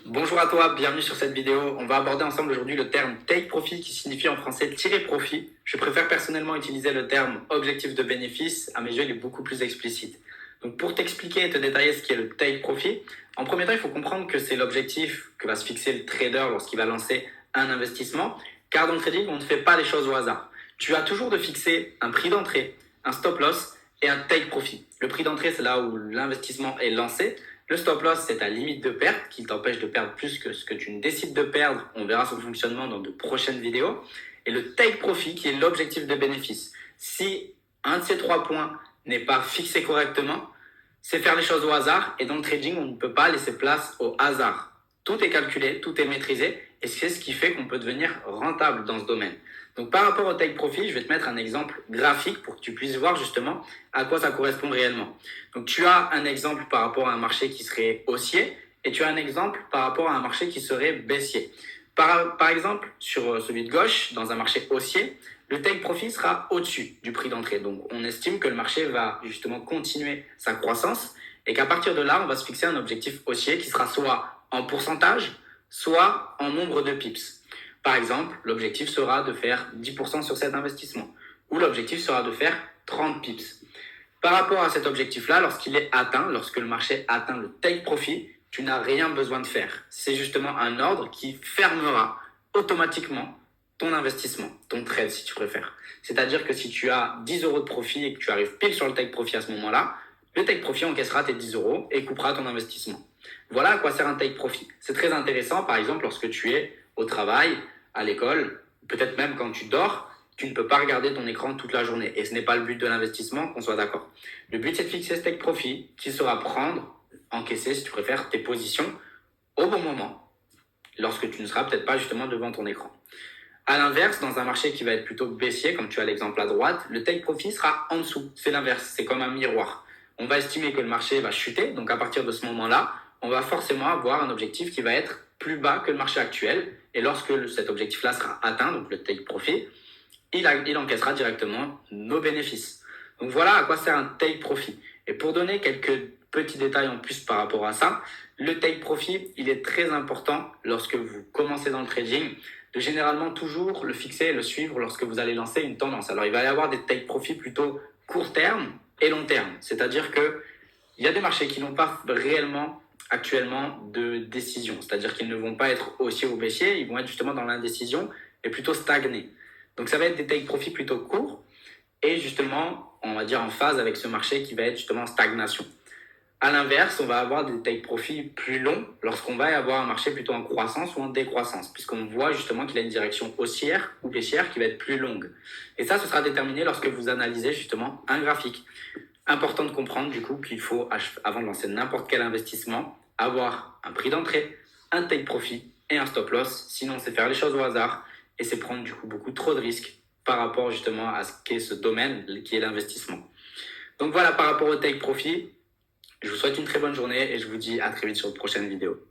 Bonjour à toi, bienvenue sur cette vidéo. On va aborder ensemble aujourd'hui le terme take profit qui signifie en français tirer profit. Je préfère personnellement utiliser le terme objectif de bénéfice. À mes yeux, il est beaucoup plus explicite. Donc pour t'expliquer et te détailler ce qu'est le take profit, en premier temps, il faut comprendre que c'est l'objectif que va se fixer le trader lorsqu'il va lancer un investissement. Car dans le trading, on ne fait pas les choses au hasard. Tu as toujours de fixer un prix d'entrée, un stop loss et un take profit. Le prix d'entrée, c'est là où l'investissement est lancé. Le stop loss, c'est ta limite de perte qui t'empêche de perdre plus que ce que tu ne décides de perdre. On verra son fonctionnement dans de prochaines vidéos. Et le take profit qui est l'objectif de bénéfice. Si un de ces 3 points n'est pas fixé correctement, c'est faire les choses au hasard. Et dans le trading, on ne peut pas laisser place au hasard. Tout est calculé, tout est maîtrisé. Et c'est ce qui fait qu'on peut devenir rentable dans ce domaine. Donc par rapport au take profit, je vais te mettre un exemple graphique pour que tu puisses voir justement à quoi ça correspond réellement. Donc tu as un exemple par rapport à un marché qui serait haussier et tu as un exemple par rapport à un marché qui serait baissier. Par exemple, sur celui de gauche, dans un marché haussier, le take profit sera au-dessus du prix d'entrée. Donc on estime que le marché va justement continuer sa croissance et qu'à partir de là, on va se fixer un objectif haussier qui sera soit en pourcentage, soit en nombre de pips. Par exemple, l'objectif sera de faire 10% sur cet investissement ou l'objectif sera de faire 30 pips. Par rapport à cet objectif-là, lorsqu'il est atteint, lorsque le marché atteint le take profit, tu n'as rien besoin de faire. C'est justement un ordre qui fermera automatiquement ton investissement, ton trade si tu préfères. C'est-à-dire que si tu as 10 euros de profit et que tu arrives pile sur le take profit à ce moment-là, le take profit encaissera tes 10 euros et coupera ton investissement. Voilà à quoi sert un take profit. C'est très intéressant, par exemple, lorsque tu es au travail, à l'école, peut-être même quand tu dors, tu ne peux pas regarder ton écran toute la journée. Et ce n'est pas le but de l'investissement, qu'on soit d'accord. Le but, c'est de fixer ce take profit qui sera prendre, encaisser, si tu préfères, tes positions au bon moment, lorsque tu ne seras peut-être pas justement devant ton écran. À l'inverse, dans un marché qui va être plutôt baissier, comme tu as l'exemple à droite, le take profit sera en dessous. C'est l'inverse, c'est comme un miroir. On va estimer que le marché va chuter, donc à partir de ce moment-là, on va forcément avoir un objectif qui va être plus bas que le marché actuel. Et lorsque cet objectif-là sera atteint, donc le take profit, il encaissera directement nos bénéfices. Donc voilà à quoi sert un take profit. Et pour donner quelques petits détails en plus par rapport à ça, le take profit, il est très important lorsque vous commencez dans le trading, de généralement toujours le fixer et le suivre lorsque vous allez lancer une tendance. Alors il va y avoir des take profit plutôt court terme et long terme. C'est-à-dire que il y a des marchés qui n'ont pas réellement actuellement de décision. C'est-à-dire qu'ils ne vont pas être haussiers ou baissiers, ils vont être justement dans l'indécision et plutôt stagnés. Donc ça va être des take profit plutôt courts et justement, on va dire en phase avec ce marché qui va être justement en stagnation. À l'inverse, on va avoir des take profit plus longs lorsqu'on va avoir un marché plutôt en croissance ou en décroissance, puisqu'on voit justement qu'il a une direction haussière ou baissière qui va être plus longue. Et ça, ce sera déterminé lorsque vous analysez justement un graphique. Important de comprendre du coup qu'il faut, avant de lancer n'importe quel investissement, avoir un prix d'entrée, un take profit et un stop loss. Sinon, c'est faire les choses au hasard et c'est prendre du coup beaucoup trop de risques par rapport justement à ce qu'est ce domaine qui est l'investissement. Donc voilà par rapport au take profit. Je vous souhaite une très bonne journée et je vous dis à très vite sur une prochaine vidéo.